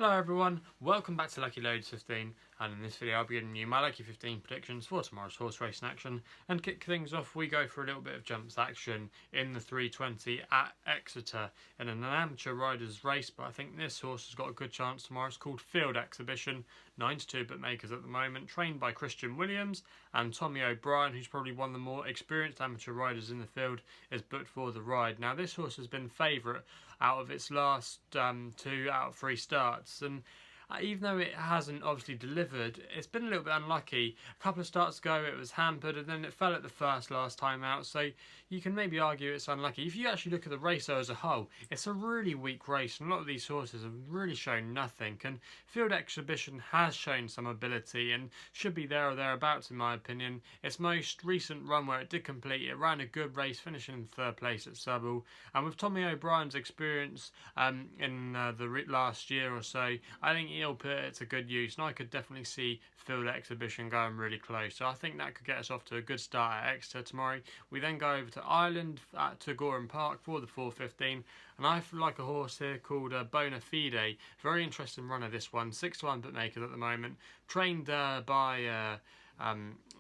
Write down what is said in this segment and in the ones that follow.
Hello everyone, welcome back to Lucky15, and in this video I'll be giving you my Lucky15 predictions for tomorrow's horse racing action. And kick things off, we go for a little bit of jumps action in the 320 at Exeter in an amateur riders race, but I think this horse has got a good chance tomorrow. It's called Field Exhibition, 9-2 bookmakers at the moment, trained by Christian Williams, and Tommy O'Brien, who's probably one of the more experienced amateur riders in the field, is booked for the ride. Now this horse has been favourite out of its last 2 out of 3 starts, and even though it hasn't obviously delivered, it's been a little bit unlucky. A couple of starts ago it was hampered and then it fell at the first last time out, so you can maybe argue it's unlucky. If you actually look at the race though as a whole, it's a really weak race and a lot of these horses have really shown nothing, and Field Exhibition has shown some ability and should be there or thereabouts in my opinion. Its most recent run where it did complete, it ran a good race, finishing in 3rd place at Southall, and with Tommy O'Brien's experience in the last year or so, I think he'll put it to good use, and I could definitely see Field Exhibition going really close. So I think that could get us off to a good start at Exeter tomorrow. We then go over to Ireland to Gowran Park for the 4:15, and I like a horse here called Bona Fide. Very interesting runner this one, 6-1 bookmakers at the moment, trained by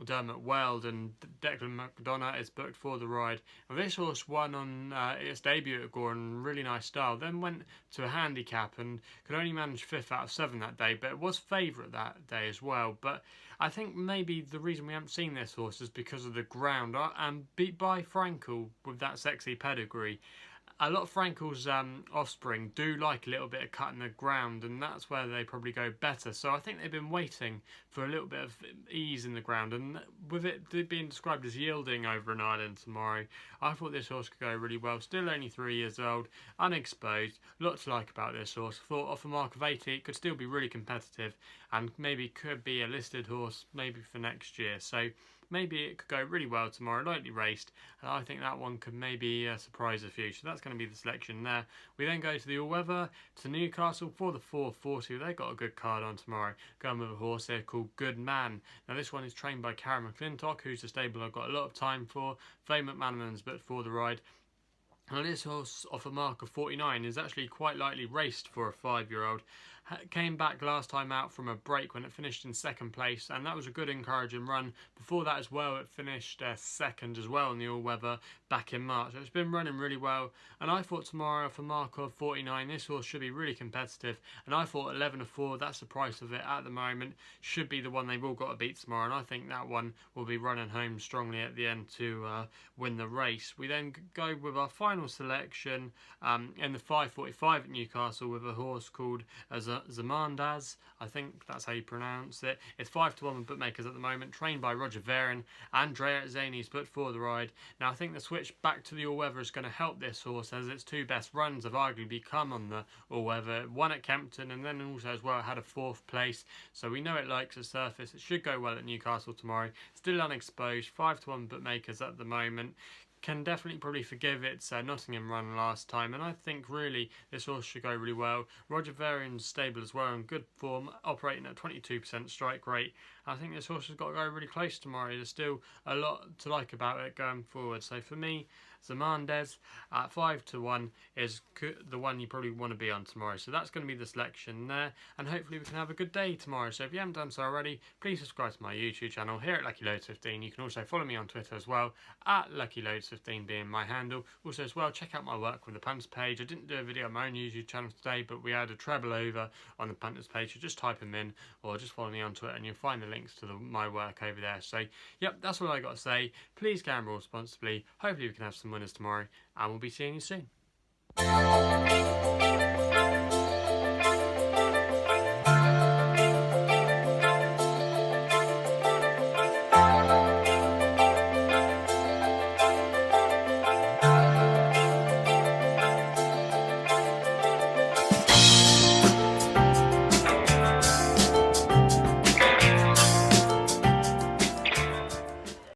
Dermot Weld, and Declan McDonough is booked for the ride. Now this horse won on its debut at Gowran, really nice style, then went to a handicap and could only manage 5th out of 7 that day, but it was favourite that day as well. But I think maybe the reason we haven't seen this horse is because of the ground, and beat by Frankel with that sexy pedigree. A lot of Frankel's offspring do like a little bit of cut in the ground, and that's where they probably go better. So I think they've been waiting for a little bit of ease in the ground, and with it being described as yielding over an island tomorrow, I thought this horse could go really well. Still only 3 years old, unexposed, lots to like about this horse. Thought off a mark of 80 it could still be really competitive, and maybe could be a listed horse maybe for next year. So maybe it could go really well tomorrow, lightly raced, and I think that one could maybe surprise a few. So that's going to be the selection there. We then go to the all-weather to Newcastle for the 4:40. They've got a good card on tomorrow, going with a horse here called Goodman. Now this one is trained by Karen McClintock, who's a stable I've got a lot of time for. Faye McManaman's but for the ride. Now this horse off a mark of 49 is actually quite lightly raced for a 5-year-old. Came back last time out from a break when it finished in 2nd place, and that was a good encouraging run. Before that as well, it finished 2nd as well in the all-weather back in March. So it's been running really well, and I thought tomorrow off a mark of 49 this horse should be really competitive, and I thought 11-4, that's the price of it at the moment, should be the one they've all got to beat tomorrow, and I think that one will be running home strongly at the end to win the race. We then go with our final selection in the 5:45 at Newcastle with a horse called Zamandas, I think that's how you pronounce it. It's 5-1 bookmakers at the moment, trained by Roger Varon. Andrea Zani's put for the ride. Now I think the switch back to the all-weather is going to help this horse, as its 2 best runs have arguably come on the all-weather. One at Kempton, and then also as well had a 4th place, so we know it likes the surface. It should go well at Newcastle tomorrow. Still unexposed, 5-1 bookmakers at the moment. Can definitely probably forgive its Nottingham run last time, and I think really this horse should go really well. Roger Varon's stable as well in good form, operating at 22% strike rate. I think this horse has got to go really close tomorrow. There's still a lot to like about it going forward. So for me, Zamandas at 5-1 is the one you probably want to be on tomorrow. So that's going to be the selection there, and hopefully we can have a good day tomorrow. So if you haven't done so already, please subscribe to my YouTube channel here at LuckyLoads15. You can also follow me on Twitter as well, at LuckyLoads15 being my handle. Also as well, check out my work with the Punters page. I didn't do a video on my own YouTube channel today, but we had a treble over on the Punters page, so just type them in or just follow me on Twitter and you'll find the links to my work over there. So yep, that's all I got to say. Please gamble responsibly. Hopefully we can have some winners tomorrow, and we'll be seeing you soon.